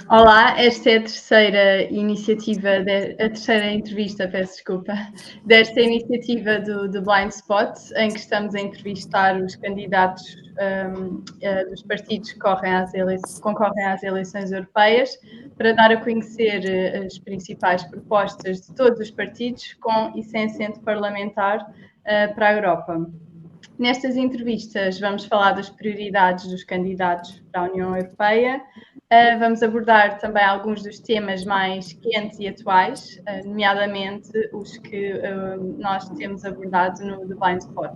Olá, esta é a terceira iniciativa, a terceira entrevista, peço desculpa, desta iniciativa do Blind Spot, em que estamos a entrevistar os candidatos dos partidos que concorrem às eleições europeias, para dar a conhecer as principais propostas de todos os partidos com e sem assento parlamentar para a Europa. Nestas entrevistas vamos falar das prioridades dos candidatos para a União Europeia, vamos abordar também alguns dos temas mais quentes e atuais, nomeadamente os que nós temos abordado no The Blind Spot.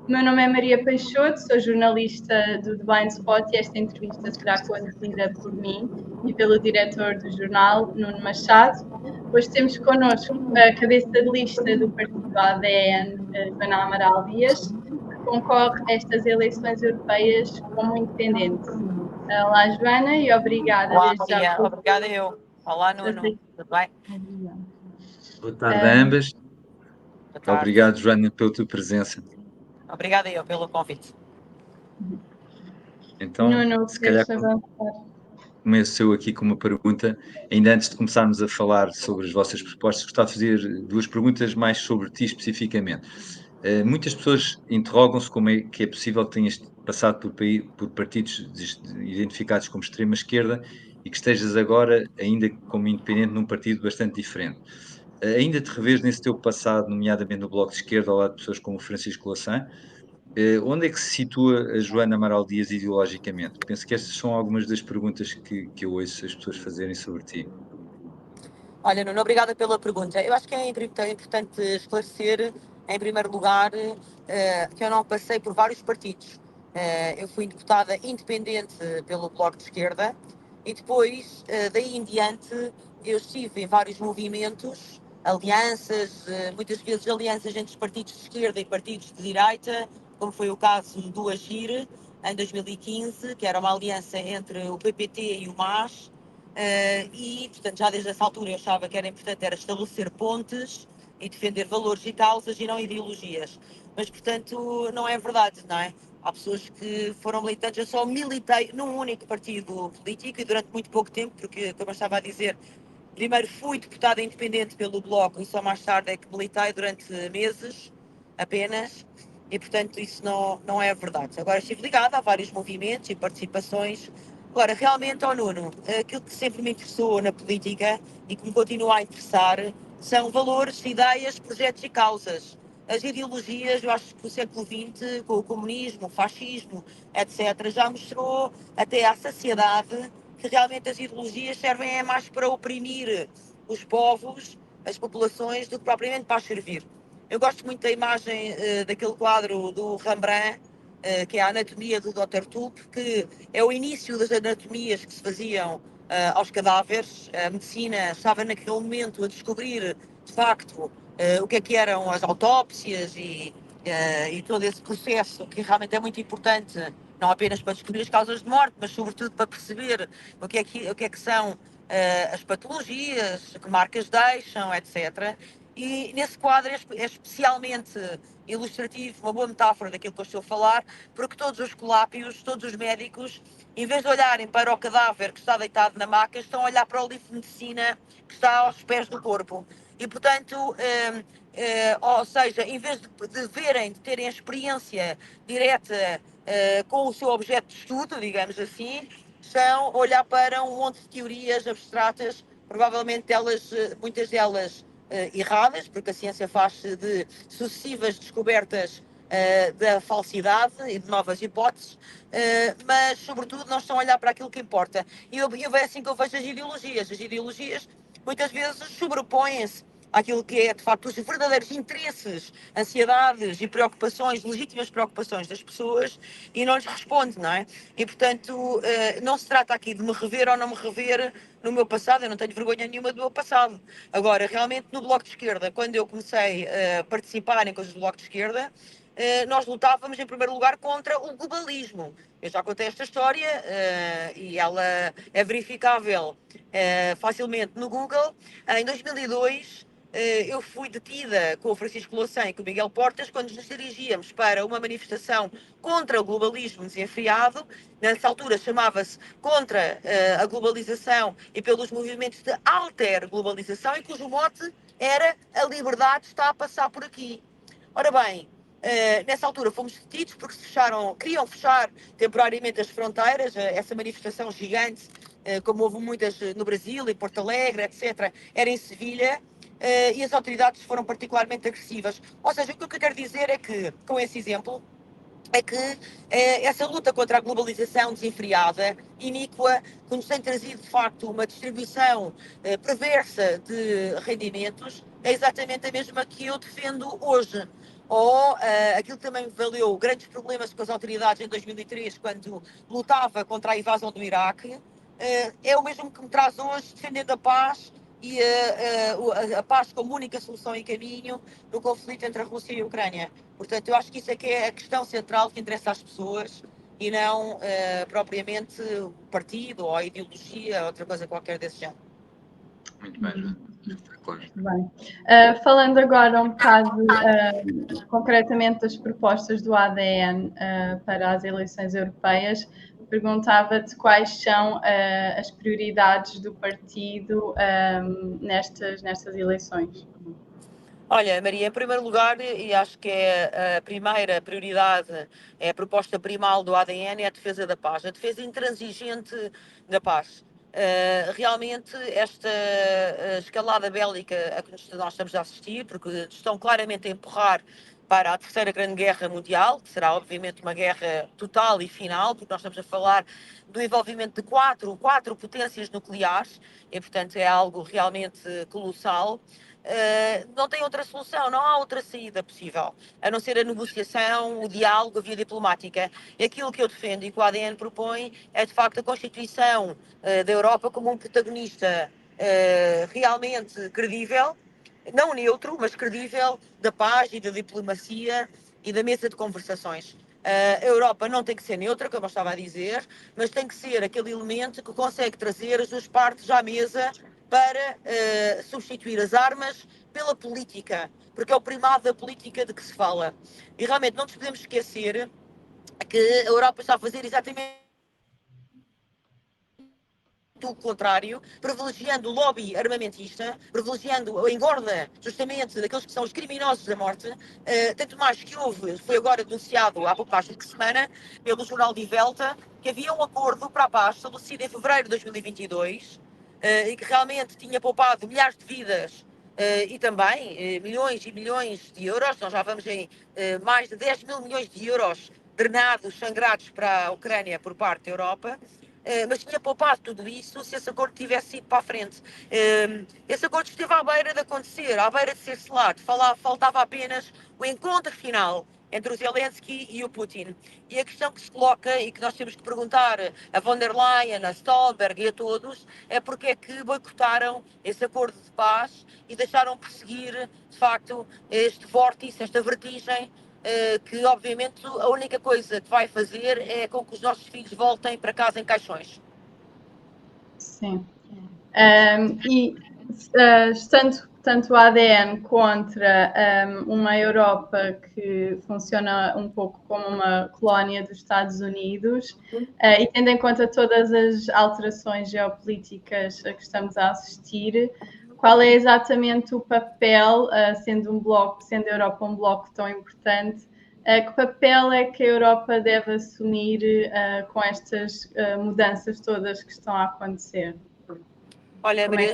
O meu nome é Maria Peixoto, sou jornalista do The Blind Spot e esta entrevista será conduzida por mim e pelo diretor do jornal, Nuno Machado. Hoje temos connosco a cabeça de lista do partido ADN, Joana Amaral Dias, que concorre a estas eleições europeias como independente. Olá, Joana, e obrigada Olá, desde já. Maria. Obrigada eu. Olá, Nuno. Tudo bem? Boa tarde a ambas. Boa tarde. Obrigado, Joana, pela tua presença. Obrigada eu pelo convite. Então, Nuno, se calhar começo eu aqui com uma pergunta. Ainda antes de começarmos a falar sobre as vossas propostas, gostava de fazer duas perguntas mais sobre ti especificamente. Muitas pessoas interrogam-se como é que é possível que tenhas passado por partidos identificados como extrema-esquerda e que estejas agora ainda como independente num partido bastante diferente. Ainda te revês nesse teu passado, nomeadamente no Bloco de Esquerda, ao lado de pessoas como o Francisco Louçã. Onde é que se situa a Joana Amaral Dias ideologicamente? Penso que estas são algumas das perguntas que eu ouço as pessoas fazerem sobre ti. Olha, Nuno, obrigada pela pergunta. Eu acho que é importante esclarecer, em primeiro lugar, que eu não passei por vários partidos. Eu fui deputada independente pelo Bloco de Esquerda e depois, daí em diante, eu estive em vários movimentos, alianças, muitas vezes alianças entre os partidos de esquerda e partidos de direita, como foi o caso do Agir, em 2015, que era uma aliança entre o PPT e o MAS. E, portanto, já desde essa altura eu achava que era importante era estabelecer pontes e defender valores e causas e não ideologias. Mas, portanto, não é verdade, não é? Há pessoas que foram militantes, eu só militei num único partido político e durante muito pouco tempo, porque, como eu estava a dizer, primeiro fui deputada independente pelo Bloco e só mais tarde é que militei durante meses apenas. E, portanto, isso não é verdade. Agora estive ligada a vários movimentos e participações. Agora, realmente, ao Nuno, aquilo que sempre me interessou na política e que me continua a interessar são valores, ideias, projetos e causas. As ideologias, eu acho que o século XX, com o comunismo, o fascismo, etc., já mostrou até à saciedade que realmente as ideologias servem mais para oprimir os povos, as populações, do que propriamente para as servir. Eu gosto muito da imagem daquele quadro do Rembrandt, que é a anatomia do Dr. Tulp, que é o início das anatomias que se faziam aos cadáveres. A medicina estava naquele momento a descobrir, de facto, o que eram as autópsias e todo esse processo, que realmente é muito importante, não apenas para descobrir as causas de morte, mas sobretudo para perceber o que é que são as patologias, que marcas deixam, etc. E nesse quadro é especialmente ilustrativo, uma boa metáfora daquilo que eu estou a falar, porque todos os colápios, todos os médicos, em vez de olharem para o cadáver que está deitado na maca, estão a olhar para o livro de medicina que está aos pés do corpo. E, portanto, ou seja, em vez de verem, de terem a experiência direta com o seu objeto de estudo, digamos assim, estão a olhar para um monte de teorias abstratas, provavelmente muitas delas erradas, porque a ciência faz-se de sucessivas descobertas da falsidade e de novas hipóteses, mas, sobretudo, não estão a olhar para aquilo que importa. E é assim que eu vejo as ideologias. As ideologias, muitas vezes, sobrepõem-se àquilo que é, de facto, os verdadeiros interesses, ansiedades e preocupações, legítimas preocupações das pessoas e não lhes responde, não é? E, portanto, não se trata aqui de me rever ou não me rever no meu passado, eu não tenho vergonha nenhuma do meu passado. Agora, realmente, no Bloco de Esquerda, quando eu comecei a participar em coisas do Bloco de Esquerda, nós lutávamos, em primeiro lugar, contra o globalismo. Eu já contei esta história e ela é verificável facilmente no Google. Em 2002, eu fui detida com o Francisco Louçã e com o Miguel Portas quando nos dirigíamos para uma manifestação contra o globalismo desenfreado. Nessa altura chamava-se Contra a Globalização e pelos movimentos de alter-globalização, e cujo mote era a liberdade está a passar por aqui. Ora bem, nessa altura fomos detidos porque queriam fechar temporariamente as fronteiras, essa manifestação gigante, como houve muitas no Brasil, em Porto Alegre, etc., era em Sevilha, e as autoridades foram particularmente agressivas. Ou seja, o que eu quero dizer é que, com esse exemplo, é que essa luta contra a globalização desenfreada, iníqua, que nos tem trazido, de facto, uma distribuição perversa de rendimentos, é exatamente a mesma que eu defendo hoje. Ou aquilo que também valeu grandes problemas com as autoridades em 2003, quando lutava contra a invasão do Iraque, é o mesmo que me traz hoje, defendendo a paz e a paz como única solução em caminho no conflito entre a Rússia e a Ucrânia. Portanto, eu acho que isso é que é a questão central que interessa às pessoas e não propriamente o partido ou a ideologia ou outra coisa qualquer desse género. Muito bem, Joana. Claro. Bem. Falando agora um bocado concretamente das propostas do ADN para as eleições europeias, perguntava-te quais são as prioridades do partido nestas eleições. Olha, Maria, em primeiro lugar, e acho que é a primeira prioridade, é a proposta primal do ADN, é a defesa da paz, a defesa intransigente da paz. Realmente, esta escalada bélica a que nós estamos a assistir, porque estão claramente a empurrar para a Terceira Grande Guerra Mundial, que será obviamente uma guerra total e final, porque nós estamos a falar do envolvimento de quatro potências nucleares, e portanto é algo realmente colossal. Não tem outra solução, não há outra saída possível, a não ser a negociação, o diálogo, a via diplomática. E aquilo que eu defendo e que o ADN propõe é, de facto, a constituição da Europa como um protagonista realmente credível, não neutro, mas credível, da paz e da diplomacia e da mesa de conversações. A Europa não tem que ser neutra, como eu estava a dizer, mas tem que ser aquele elemento que consegue trazer as duas partes à mesa para substituir as armas pela política, porque é o primado da política de que se fala. E realmente não nos podemos esquecer que a Europa está a fazer exatamente o contrário, privilegiando o lobby armamentista, privilegiando a engorda justamente daqueles que são os criminosos da morte, tanto mais que houve, foi agora denunciado há pouco mais de semana, pelo jornal Die Welt, que havia um acordo para a paz estabelecido em fevereiro de 2022, e que realmente tinha poupado milhares de vidas e também milhões e milhões de euros. Nós já vamos em mais de 10 mil milhões de euros drenados, sangrados para a Ucrânia por parte da Europa. Mas tinha poupado tudo isso se esse acordo tivesse ido para a frente. Esse acordo esteve à beira de acontecer, à beira de ser selado. Faltava apenas o encontro final entre o Zelensky e o Putin. E a questão que se coloca e que nós temos que perguntar a von der Leyen, a Stolberg e a todos é porque é que boicotaram esse acordo de paz e deixaram prosseguir, de facto, este vórtice, esta vertigem, que obviamente a única coisa que vai fazer é com que os nossos filhos voltem para casa em caixões. Sim. E estando tanto o ADN contra uma Europa que funciona um pouco como uma colónia dos Estados Unidos, e tendo em conta todas as alterações geopolíticas a que estamos a assistir, qual é exatamente o papel, sendo a Europa um bloco tão importante, que papel é que a Europa deve assumir com estas mudanças todas que estão a acontecer? Olha, Como é Maria,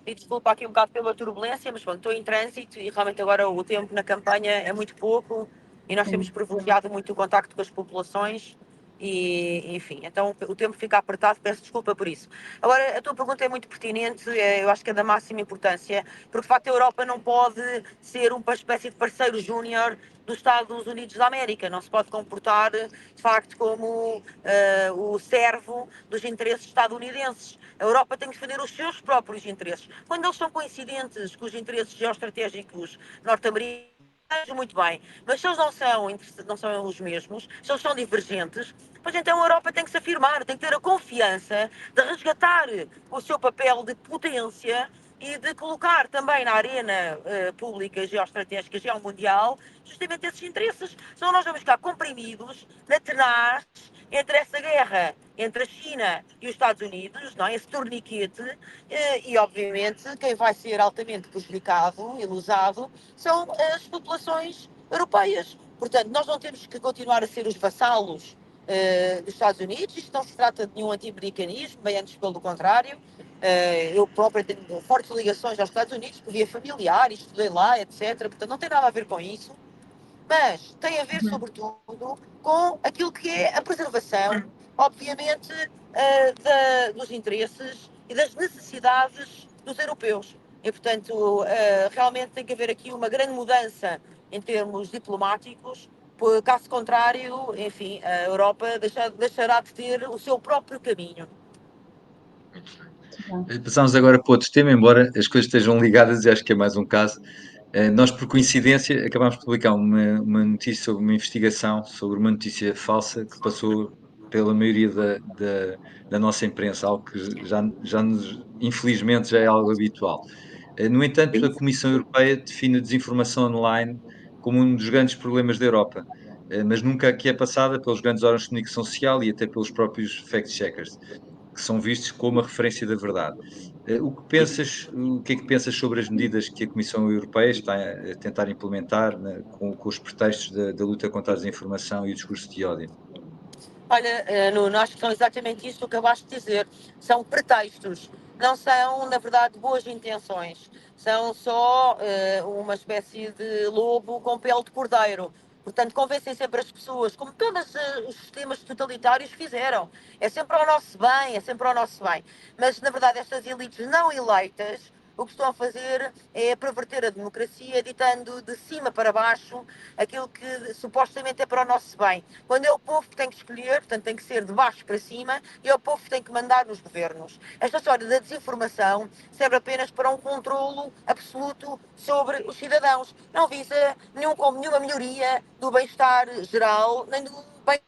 que desculpa aqui um bocado pela turbulência, mas pronto, estou em trânsito e realmente agora o tempo na campanha é muito pouco e nós temos privilegiado muito o contacto com as populações e, enfim, então o tempo fica apertado, peço desculpa por isso. Agora, a tua pergunta é muito pertinente, eu acho que é da máxima importância, porque de facto a Europa não pode ser uma espécie de parceiro júnior dos Estados Unidos da América, não se pode comportar de facto como o servo dos interesses estadunidenses. A Europa tem que defender os seus próprios interesses. Quando eles são coincidentes com os interesses geoestratégicos norte-americanos, muito bem, mas se eles não são os mesmos, se eles são divergentes, pois então a Europa tem que se afirmar, tem que ter a confiança de resgatar o seu papel de potência e de colocar também na arena pública, geoestratégica, geomundial, justamente esses interesses. Senão nós vamos ficar comprimidos na tenaz entre essa guerra entre a China e os Estados Unidos, não é? Esse torniquete, e obviamente quem vai ser altamente prejudicado e lesado são as populações europeias. Portanto, nós não temos que continuar a ser os vassalos dos Estados Unidos. Isto não se trata de nenhum anti-americanismo, bem antes pelo contrário. Eu própria tenho fortes ligações aos Estados Unidos, por via familiar, estudei lá, etc. Portanto, não tem nada a ver com isso. Mas tem a ver, sobretudo, com aquilo que é a preservação, obviamente, dos interesses e das necessidades dos europeus. E, portanto, realmente tem que haver aqui uma grande mudança em termos diplomáticos, caso contrário, enfim, a Europa deixará de ter o seu próprio caminho. Passamos agora para outro tema, embora as coisas estejam ligadas, e acho que é mais um caso. Nós, por coincidência, acabámos de publicar uma notícia sobre uma investigação, sobre uma notícia falsa que passou pela maioria da nossa imprensa, algo que infelizmente, já é algo habitual. No entanto, a Comissão Europeia define a desinformação online como um dos grandes problemas da Europa, mas nunca aqui é passada pelos grandes órgãos de comunicação social e até pelos próprios fact-checkers, que são vistos como a referência da verdade. O que é que pensas sobre as medidas que a Comissão Europeia está a tentar implementar com os pretextos da luta contra a desinformação e o discurso de ódio? Olha, Nuno, acho que são exatamente isso que acabaste de dizer. São pretextos. Não são, na verdade, boas intenções. São só uma espécie de lobo com pele de cordeiro. Portanto, convencem sempre as pessoas, como todos os sistemas totalitários fizeram. É sempre ao nosso bem, é sempre ao nosso bem. Mas, na verdade, estas elites não eleitas o que estão a fazer é perverter a democracia, ditando de cima para baixo aquilo que supostamente é para o nosso bem. Quando é o povo que tem que escolher, portanto tem que ser de baixo para cima, e é o povo que tem que mandar nos governos. Esta história da desinformação serve apenas para um controlo absoluto sobre os cidadãos. Não visa nenhuma melhoria do bem-estar geral, nem do bem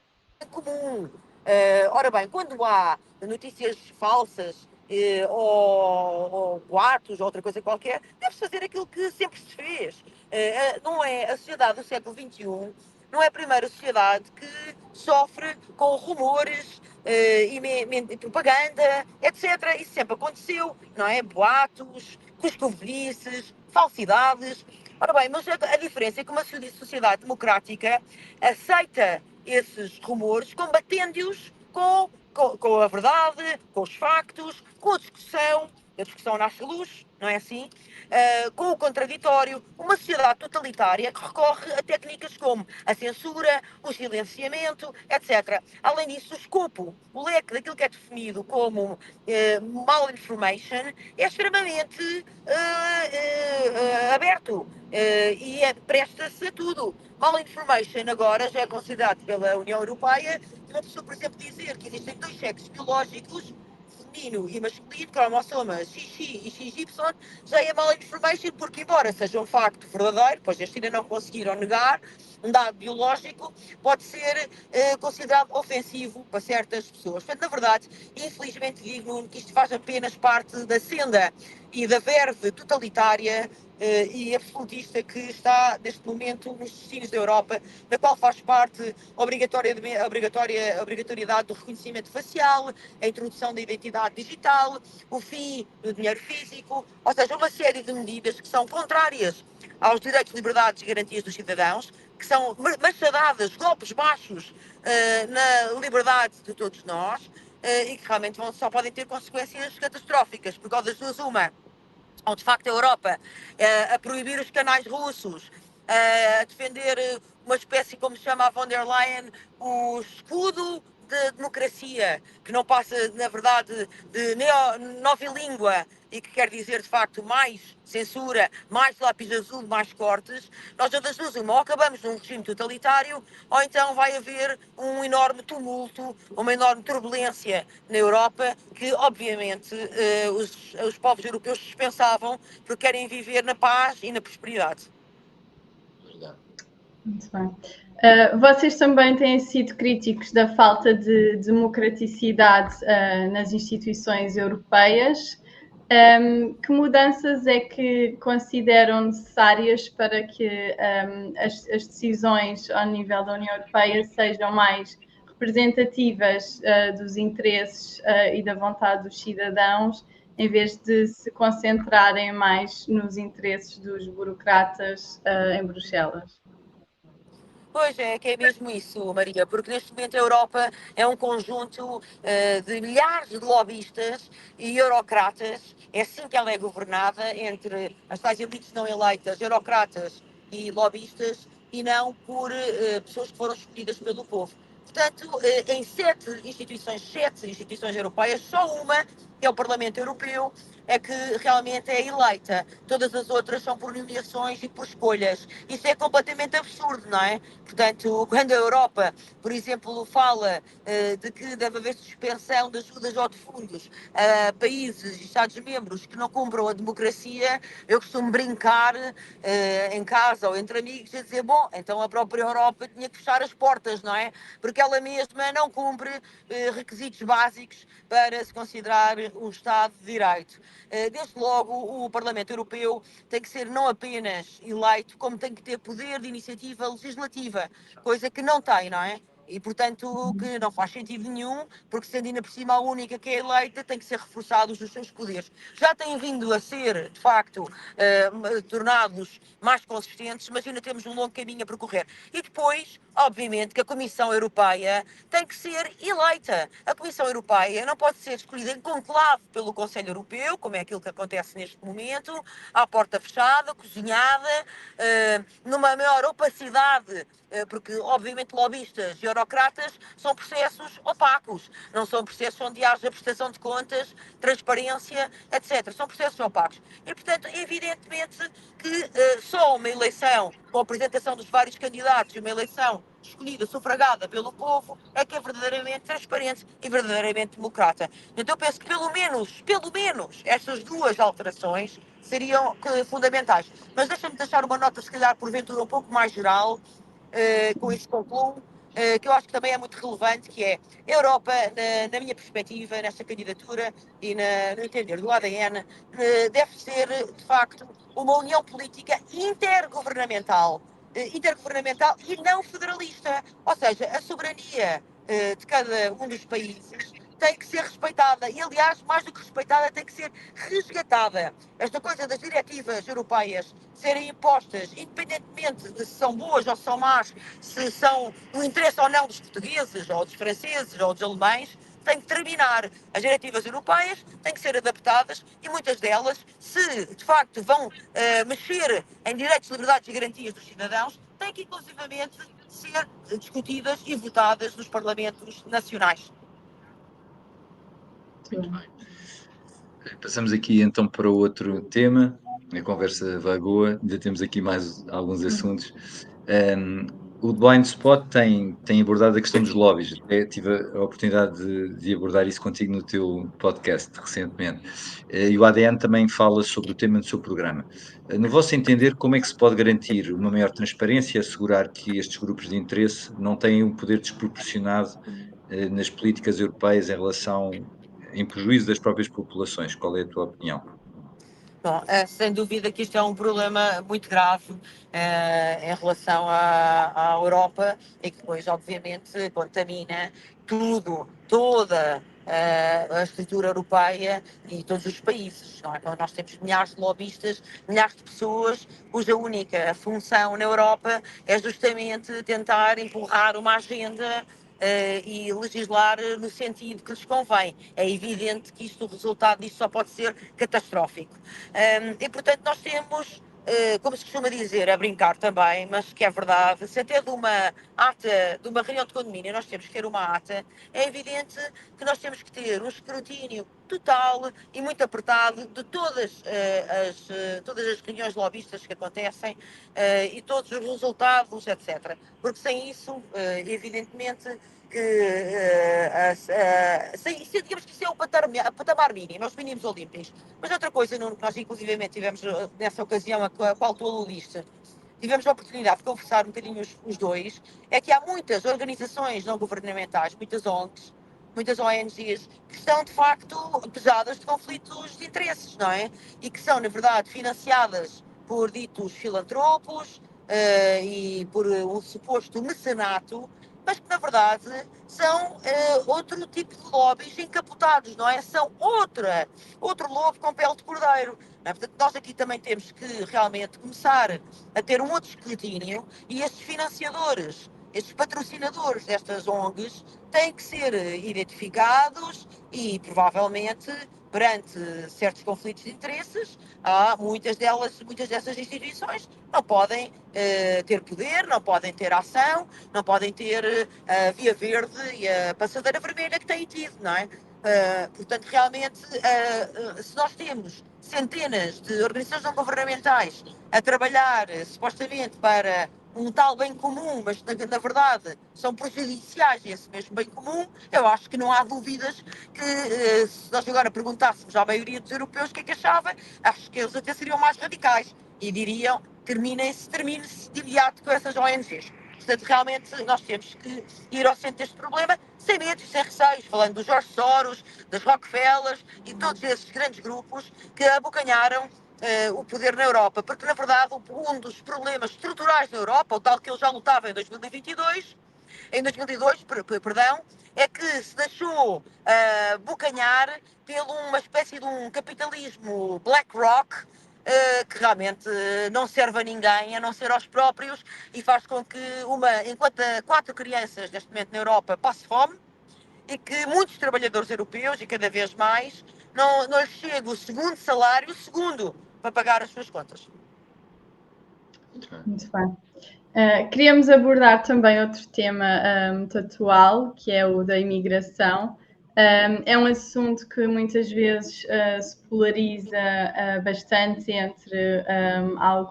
comum. Ora bem, quando há notícias falsas ou boatos ou outra coisa qualquer, deve-se fazer aquilo que sempre se fez. Não é a sociedade do século XXI, não é a primeira sociedade que sofre com rumores e propaganda, etc. Isso sempre aconteceu, não é? Boatos, cuscovices, falsidades. Ora bem, mas a diferença é que uma sociedade democrática aceita esses rumores, combatendo-os com a verdade, com os factos, com a discussão. A discussão nasce luz, não é assim? Com o contraditório. Uma sociedade totalitária que recorre a técnicas como a censura, o silenciamento, etc. Além disso, o escopo, o leque daquilo que é definido como malinformation é extremamente aberto e presta-se a tudo. Malinformation agora já é considerado pela União Europeia uma pessoa, por exemplo, dizer que existem dois sexos biológicos, feminino e masculino, cromossoma XX e XY, já é malinformation, porque embora seja um facto verdadeiro, pois eles ainda não conseguiram negar, um dado biológico pode ser considerado ofensivo para certas pessoas. Portanto, na verdade, infelizmente digo que isto faz apenas parte da senda e da verve totalitária e absolutista que está, neste momento, nos destinos da Europa, da qual faz parte a obrigatoriedade do reconhecimento facial, a introdução da identidade digital, o fim do dinheiro físico, ou seja, uma série de medidas que são contrárias aos direitos, liberdades e garantias dos cidadãos, que são machadadas, golpes baixos na liberdade de todos nós e que realmente só podem ter consequências catastróficas, por causa das duas, uma, ou de facto a Europa a proibir os canais russos, a defender uma espécie, como se chama a von der Leyen, o escudo de democracia, que não passa, na verdade, de novilíngua e que quer dizer, de facto, mais censura, mais lápis azul, mais cortes. Nós, das duas, ou acabamos num regime totalitário, ou então vai haver um enorme tumulto, uma enorme turbulência na Europa, que, obviamente, os povos europeus dispensavam, porque querem viver na paz e na prosperidade. Muito bem. Vocês também têm sido críticos da falta de democraticidade nas instituições europeias. Que mudanças é que consideram necessárias para que as decisões ao nível da União Europeia sejam mais representativas dos interesses e da vontade dos cidadãos, em vez de se concentrarem mais nos interesses dos burocratas em Bruxelas? Pois é, que é mesmo isso, Maria, porque neste momento a Europa é um conjunto de milhares de lobistas e eurocratas. É assim que ela é governada, entre as tais elites não eleitas, eurocratas e lobistas, e não por pessoas que foram escolhidas pelo povo. Portanto, em sete instituições europeias, só uma, que é o Parlamento Europeu, é que realmente é eleita. Todas as outras são por nomeações e por escolhas. Isso é completamente absurdo, não é? Portanto, quando a Europa, por exemplo, fala de que deve haver suspensão de ajudas ou de fundos a países e Estados-membros que não cumpram a democracia, eu costumo brincar em casa ou entre amigos e dizer, bom, então a própria Europa tinha que fechar as portas, não é? Porque ela mesma não cumpre requisitos básicos para se considerar um Estado de Direito. Desde logo, o Parlamento Europeu tem que ser não apenas eleito, como tem que ter poder de iniciativa legislativa, coisa que não tem, não é? E, portanto, que não faz sentido nenhum, porque sendo ainda por cima a única que é eleita, tem que ser reforçados os seus poderes. Já têm vindo a ser, de facto, tornados mais consistentes, mas ainda temos um longo caminho a percorrer. E depois, obviamente, que a Comissão Europeia tem que ser eleita. A Comissão Europeia não pode ser escolhida em conclave pelo Conselho Europeu, como é aquilo que acontece neste momento, à porta fechada, cozinhada, numa maior opacidade, porque, obviamente, lobistas e eurocratas são processos opacos, não são processos onde haja prestação de contas, transparência, etc. São processos opacos. E, portanto, evidentemente que só uma eleição com a apresentação dos vários candidatos e uma eleição escolhida, sufragada pelo povo, é que é verdadeiramente transparente e verdadeiramente democrata. Então eu penso que pelo menos, estas duas alterações seriam fundamentais. Mas deixa-me deixar uma nota, se calhar, porventura, um pouco mais geral, com isto concluo, que eu acho que também é muito relevante, que é a Europa, na minha perspectiva, nesta candidatura e no entender do ADN, deve ser, de facto, uma união política intergovernamental e não federalista. Ou seja, a soberania de cada um dos países tem que ser respeitada e, aliás, mais do que respeitada, tem que ser resgatada. Esta coisa das diretivas europeias serem impostas, independentemente de se são boas ou se são más, se são no interesse ou não dos portugueses, ou dos franceses, ou dos alemães, tem que terminar. As diretivas europeias têm que ser adaptadas e muitas delas, se de facto vão mexer em direitos, liberdades e garantias dos cidadãos, têm que inclusivamente ser discutidas e votadas nos parlamentos nacionais. Muito bem. Passamos aqui então para outro tema. A conversa vai boa, ainda temos aqui mais alguns assuntos. O Blind Spot tem abordado a questão dos lobbies. Até tive a oportunidade de abordar isso contigo no teu podcast recentemente. E o ADN também fala sobre o tema do seu programa. No vosso entender, como é que se pode garantir uma maior transparência e assegurar que estes grupos de interesse não têm um poder desproporcionado nas políticas europeias em prejuízo das próprias populações? Qual é a tua opinião? Bom, sem dúvida que isto é um problema muito grave em relação à Europa e que depois, obviamente, contamina toda a estrutura europeia e todos os países. Não é? Então, nós temos milhares de lobistas, milhares de pessoas cuja única função na Europa é justamente tentar empurrar uma agenda e legislar no sentido que lhes convém. É evidente que o resultado disto só pode ser catastrófico. E, portanto, nós temos, como se costuma dizer, a brincar também, mas que é verdade, se até de uma ata, de uma reunião de condomínio, nós temos que ter uma ata, é evidente que nós temos que ter um escrutínio total e muito apertado de todas as reuniões lobistas que acontecem e todos os resultados, etc. Porque sem isso, evidentemente, digamos que isso é o patamar mínimo, é os mínimos olímpicos. Mas outra coisa, Nuno, que nós inclusivamente tivemos nessa ocasião a qual tu aludiste, tivemos a oportunidade de conversar um bocadinho os dois, é que há muitas organizações não governamentais, muitas ONGs, muitas ONGs que estão de facto pesadas de conflitos de interesses, não é? E que são, na verdade, financiadas por ditos filantropos e por um suposto mecenato, mas que na verdade são outro tipo de lobbies encapotados, não é? São outro lobo com pele de cordeiro. Não é? Portanto, nós aqui também temos que realmente começar a ter um outro escrutínio e estes financiadores, estes patrocinadores destas ONGs têm que ser identificados e provavelmente perante certos conflitos de interesses, há muitas dessas instituições não podem ter poder, não podem ter ação, não podem ter a via verde e a passadeira vermelha que têm tido, não é? Portanto, realmente, se nós temos centenas de organizações não governamentais a trabalhar supostamente para um tal bem comum, mas na verdade são prejudiciais a esse mesmo bem comum, eu acho que não há dúvidas que se nós agora perguntássemos à maioria dos europeus o que é que achava, acho que eles até seriam mais radicais e diriam termine-se de imediato com essas ONGs. Portanto, realmente nós temos que ir ao centro deste problema sem medos e sem receios, falando dos George Soros, das Rockefellers e todos esses grandes grupos que abocanharam o poder na Europa, porque na verdade um dos problemas estruturais da Europa, o tal que ele já lutava em 2022, em 2002, perdão, é que se deixou bocanhar por uma espécie de um capitalismo BlackRock que realmente não serve a ninguém, a não ser aos próprios, e faz com que enquanto 4 crianças neste momento na Europa passe fome, e que muitos trabalhadores europeus, e cada vez mais, não lhes chega o segundo salário, o segundo, para pagar as suas contas. Muito bem. Queríamos abordar também outro tema muito atual, que é o da imigração. É um assunto que muitas vezes se polariza bastante entre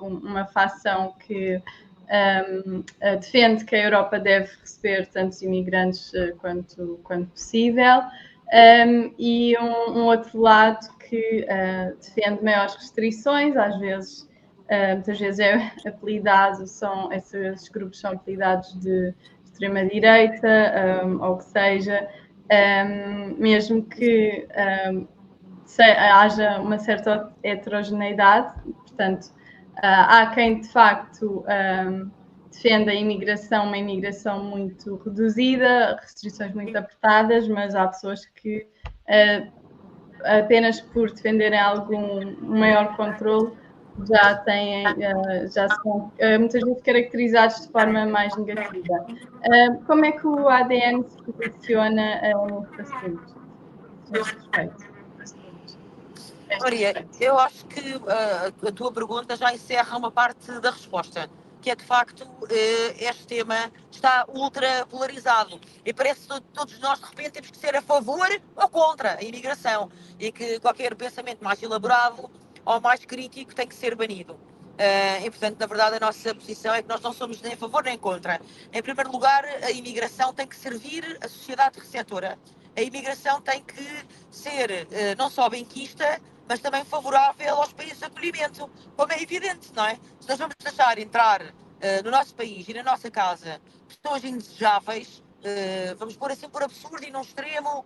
uma facção que defende que a Europa deve receber tantos imigrantes quanto possível, e um outro lado que defende maiores restrições, às vezes. Muitas vezes esses grupos são apelidados de extrema-direita, ou que seja, mesmo que haja uma certa heterogeneidade, portanto, há quem de facto defenda uma imigração muito reduzida, restrições muito apertadas, mas há pessoas que apenas por defenderem algum maior controle já são muitas vezes caracterizados de forma mais negativa. Como é que o ADN se posiciona neste assunto, neste respeito? Maria, eu acho que a tua pergunta já encerra uma parte da resposta, que é de facto este tema está ultra polarizado e parece que todos nós de repente temos que ser a favor ou contra a imigração e que qualquer pensamento mais elaborado ou mais crítico tem que ser banido. E portanto, na verdade, a nossa posição é que nós não somos nem a favor nem contra. Em primeiro lugar, a imigração tem que servir a sociedade receptora. A imigração tem que ser não só benquista, mas também favorável aos países de acolhimento, como é evidente, não é? Se nós vamos deixar entrar no nosso país e na nossa casa pessoas indesejáveis, vamos pôr assim por absurdo e num extremo,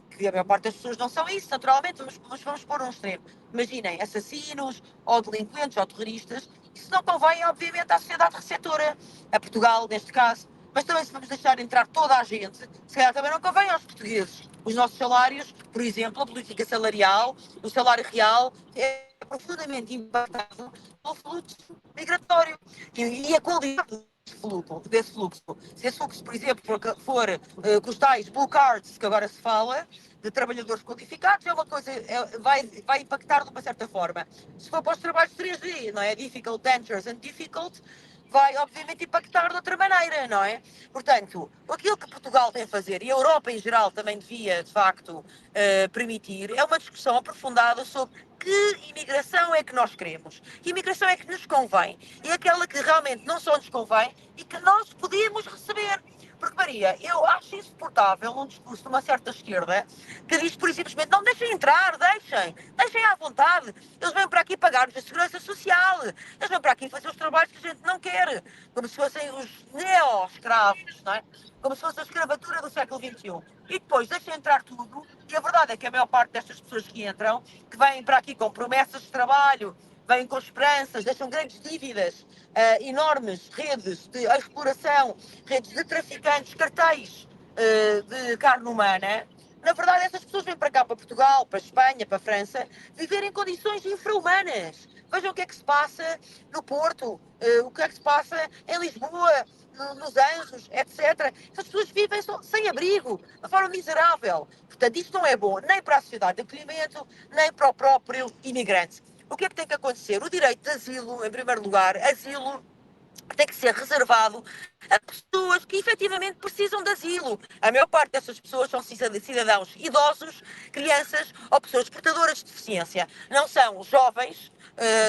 que a maior parte das pessoas não são isso, naturalmente, mas vamos pôr um extremo. Imaginem, assassinos, ou delinquentes, ou terroristas, isso não convém, obviamente, à sociedade receptora, a Portugal, neste caso, mas também se vamos deixar entrar toda a gente, se calhar também não convém aos portugueses. Os nossos salários, por exemplo, a política salarial, o salário real, é profundamente impactado pelo fluxo migratório e a qualidade desse fluxo. Se esse fluxo, por exemplo, for com os tais blue cards que agora se fala, de trabalhadores qualificados, é uma coisa, vai impactar de uma certa forma. Se for para os trabalhos 3D, não é? Difficult, dangerous and difficult, vai obviamente impactar de outra maneira, não é? Portanto, aquilo que Portugal tem a fazer, e a Europa em geral também devia, de facto, permitir, é uma discussão aprofundada sobre que imigração é que nós queremos, que imigração é que nos convém, e aquela que realmente não só nos convém e que nós podemos receber. Porque, Maria, eu acho insuportável um discurso de uma certa esquerda que diz, por simplesmente, não deixem entrar, deixem à vontade. Eles vêm para aqui pagar-nos a segurança social, eles vêm para aqui fazer os trabalhos que a gente não quer, como se fossem os neo-escravos, não é? Como se fosse a escravatura do século XXI. E depois deixem entrar tudo, e a verdade é que a maior parte destas pessoas que entram, que vêm para aqui com promessas de trabalho, vêm com esperanças, deixam grandes dívidas, enormes redes de exploração, redes de traficantes, cartéis de carne humana. Na verdade, essas pessoas vêm para cá, para Portugal, para Espanha, para França, viver em condições infra-humanas. Vejam o que é que se passa no Porto, o que é que se passa em Lisboa, nos Anjos, etc. Essas pessoas vivem sem abrigo, de forma miserável. Portanto, isso não é bom nem para a sociedade de acolhimento, nem para o próprio imigrante. O que é que tem que acontecer? O direito de asilo, em primeiro lugar, asilo tem que ser reservado a pessoas que efetivamente precisam de asilo. A maior parte dessas pessoas são cidadãos idosos, crianças ou pessoas portadoras de deficiência. Não são jovens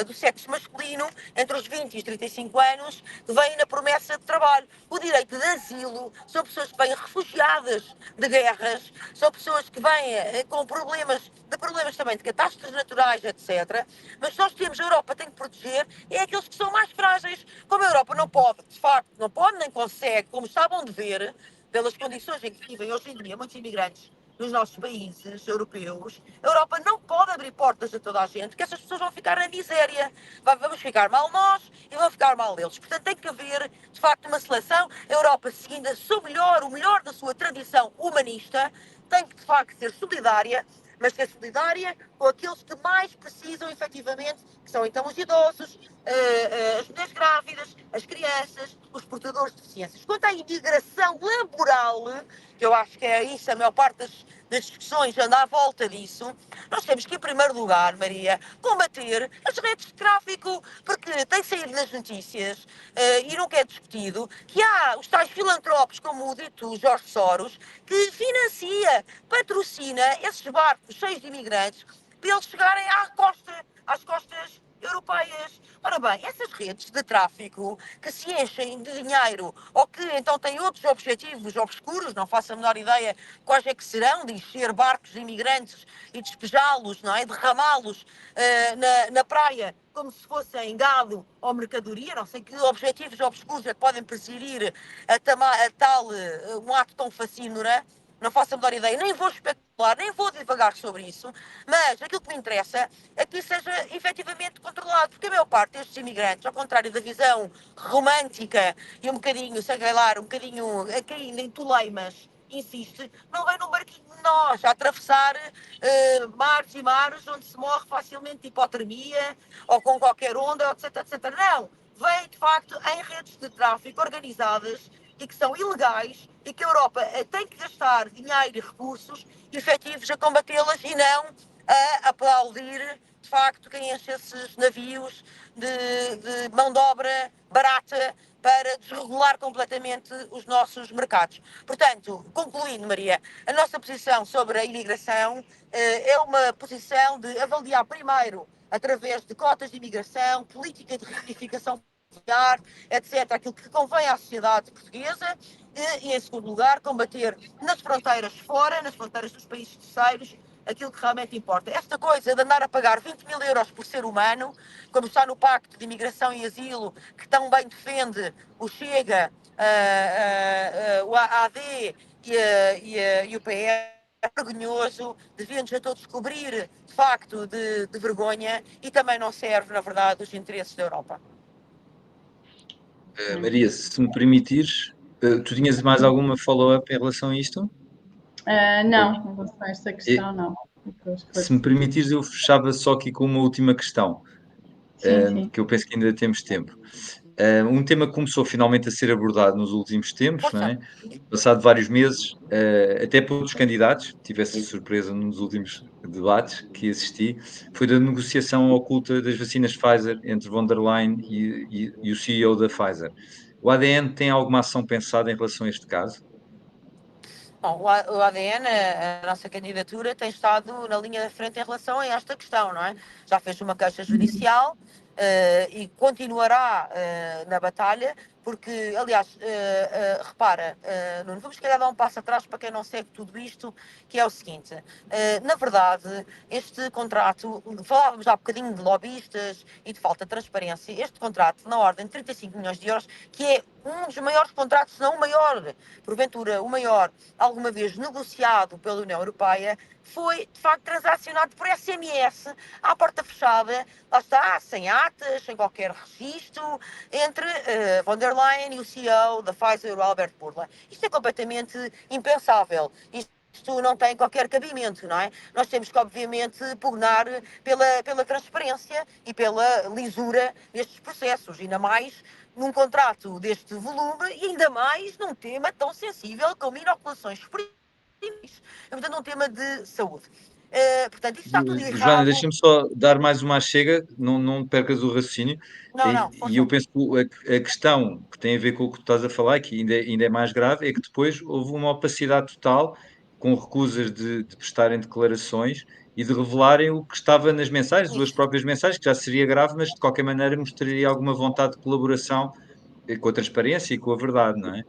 do sexo masculino, entre os 20 e os 35 anos, que vêm na promessa de trabalho. O direito de asilo são pessoas que vêm refugiadas de guerras, são pessoas que vêm com problemas também de catástrofes naturais, etc. Mas nós temos, a Europa tem que proteger é aqueles que são mais frágeis. Como a Europa não pode, de facto, não pode nem consegue, como estavam de ver, pelas condições em que vivem hoje em dia muitos imigrantes nos nossos países europeus, a Europa não pode abrir portas a toda a gente, que essas pessoas vão ficar na miséria. Vamos ficar mal nós e vão ficar mal eles. Portanto, tem que haver, de facto, uma seleção. A Europa, seguindo o melhor da sua tradição humanista, tem que, de facto, ser solidária, mas ser solidária com aqueles que mais precisam, efetivamente, que são então os idosos, as mulheres grávidas, as crianças, os portadores de deficiências. Quanto à imigração laboral, que eu acho que é isso, a maior parte das discussões anda à volta disso, nós temos que, em primeiro lugar, Maria, combater as redes de tráfico, porque tem saído nas notícias e nunca é discutido que há os tais filantropos, como o dito Jorge Soros, que financia, patrocina esses barcos cheios de imigrantes para eles chegarem às costas europeias. Ora bem, essas redes de tráfico que se enchem de dinheiro ou que então têm outros objetivos obscuros, não faço a menor ideia quais é que serão, de encher barcos de imigrantes e despejá-los, não é? Derramá-los na praia como se fossem gado ou mercadoria, não sei que objetivos obscuros é que podem presidir a tal um ato tão fascínora. Não faço a menor ideia, nem vou especular, nem vou divagar sobre isso, mas aquilo que me interessa é que isso seja efetivamente controlado, porque a maior parte destes imigrantes, ao contrário da visão romântica e um bocadinho, sei lá, um bocadinho caindo em toleimas, insiste, não vem num barquinho de nós, a atravessar mares e mares onde se morre facilmente de hipotermia ou com qualquer onda, etc, etc. Não, vem de facto em redes de tráfico organizadas e que são ilegais e que a Europa tem que gastar dinheiro e recursos efetivos a combatê-las e não a aplaudir, de facto, quem enche esses navios de mão de obra barata para desregular completamente os nossos mercados. Portanto, concluindo, Maria, a nossa posição sobre a imigração é uma posição de avaliar primeiro, através de cotas de imigração, política de reunificação familiar, etc., aquilo que convém à sociedade portuguesa e, em segundo lugar, combater nas fronteiras fora, nas fronteiras dos países terceiros, aquilo que realmente importa. Esta coisa de andar a pagar 20 mil euros por ser humano, como está no Pacto de Imigração e Asilo, que tão bem defende o Chega, o AD e o PS, é vergonhoso, deviam-nos a todos cobrir, de facto, de vergonha e também não serve, na verdade, os interesses da Europa. Maria, se me permitires, tu tinhas mais alguma follow-up em relação a isto? Não, em relação a esta questão, não. Se me permitires, eu fechava só aqui com uma última questão, Sim. que eu penso que ainda temos tempo. Um tema que começou finalmente a ser abordado nos últimos tempos, não é? Passado vários meses, até por outros candidatos, tive essa surpresa nos últimos debates que assisti, foi da negociação oculta das vacinas Pfizer entre von der Leyen e o CEO da Pfizer. O ADN tem alguma ação pensada em relação a este caso? Bom, o ADN, a nossa candidatura, tem estado na linha da frente em relação a esta questão, não é? Já fez uma queixa judicial e continuará na batalha, porque, aliás, repara, Nuno, vamos calhar dar um passo atrás para quem não segue tudo isto, que é o seguinte, na verdade, este contrato, falávamos há bocadinho de lobbyistas e de falta de transparência, este contrato na ordem de 35 milhões de euros, que é um dos maiores contratos, se não o maior, porventura o maior, alguma vez negociado pela União Europeia, foi, de facto, transacionado por SMS, à porta fechada, lá está, sem atas, sem qualquer registro, entre von der Leyen e o CEO da Pfizer, o Albert Bourla. Isto é completamente impensável. Isto não tem qualquer cabimento, não é? Nós temos que, obviamente, pugnar pela transparência e pela lisura destes processos, ainda mais num contrato deste volume e ainda mais num tema tão sensível como inoculações experimentais, portanto, num tema de saúde. Portanto, isto está tudo Joana, errado. deixa-me só dar mais uma chega, não percas o raciocínio. Não, E eu penso que a questão que tem a ver com o que tu estás a falar, que ainda é mais grave, é que depois houve uma opacidade total, com recusas de prestarem declarações e de revelarem o que estava nas mensagens, as suas isso. próprias mensagens, que já seria grave, mas de qualquer maneira mostraria alguma vontade de colaboração com a transparência e com a verdade, não é?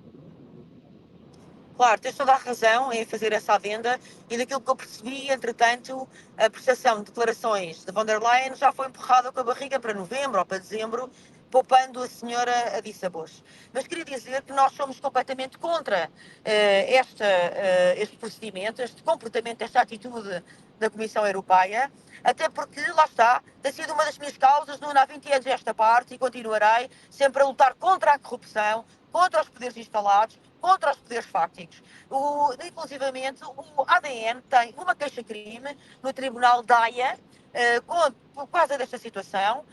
Claro, tens toda a razão em fazer essa adenda e daquilo que eu percebi, entretanto, a prestação de declarações de von der Leyen já foi empurrada com a barriga para novembro ou para dezembro, poupando a senhora a dissabores. Mas queria dizer que nós somos completamente contra este procedimento, este comportamento, esta atitude da Comissão Europeia, até porque, lá está, tem sido uma das minhas causas, Nuno, há 20 anos esta parte e continuarei sempre a lutar contra a corrupção, contra os poderes instalados, contra os poderes fácticos. Inclusivamente, o ADN tem uma queixa-crime no Tribunal da Haia por causa desta situação,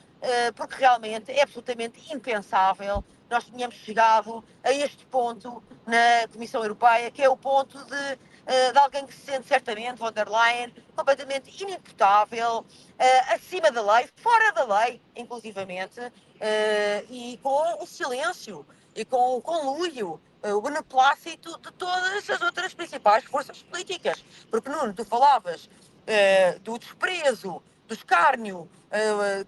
porque realmente é absolutamente impensável nós tínhamos chegado a este ponto na Comissão Europeia, que é o ponto de alguém que se sente certamente, von der Leyen, completamente inimputável, acima da lei, fora da lei, inclusivamente, e com o silêncio e com o conluio, o beneplácito de todas as outras principais forças políticas. Porque, Nuno, tu falavas do desprezo, do escárnio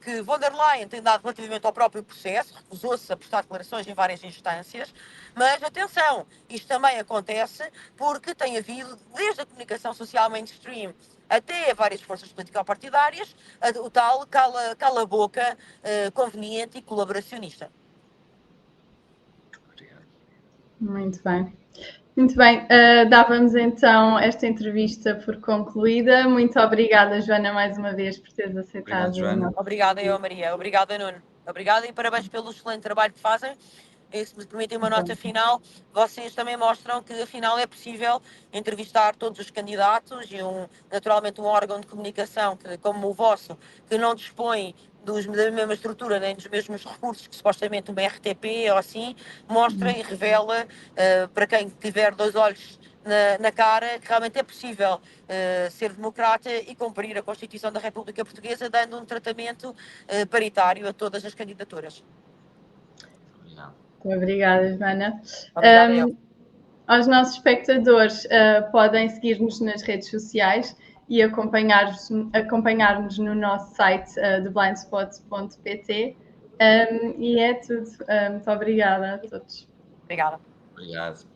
que von der Leyen tem dado relativamente ao próprio processo, recusou-se a prestar declarações em várias instâncias, mas atenção, isto também acontece porque tem havido, desde a comunicação social mainstream até várias forças político-partidárias, o tal cala-boca conveniente e colaboracionista. Muito bem. Muito bem, dávamos então esta entrevista por concluída. Muito obrigada, Joana, mais uma vez por teres aceitado. Obrigado, Joana. Obrigada, eu, Maria. Obrigada, Nuno. Obrigada e parabéns pelo excelente trabalho que fazem. E se me permitem uma nota final, vocês também mostram que afinal é possível entrevistar todos os candidatos e naturalmente um órgão de comunicação como o vosso, que não dispõe da mesma estrutura nem dos mesmos recursos que supostamente uma RTP ou assim, mostra e revela para quem tiver dois olhos na cara que realmente é possível ser democrata e cumprir a Constituição da República Portuguesa, dando um tratamento paritário a todas as candidaturas. Muito obrigada, Joana. Obrigada, aos nossos espectadores, podem seguir-nos nas redes sociais e acompanhar-nos no nosso site do blindspot.pt. E é tudo. Muito obrigada a todos. Obrigada. Obrigado.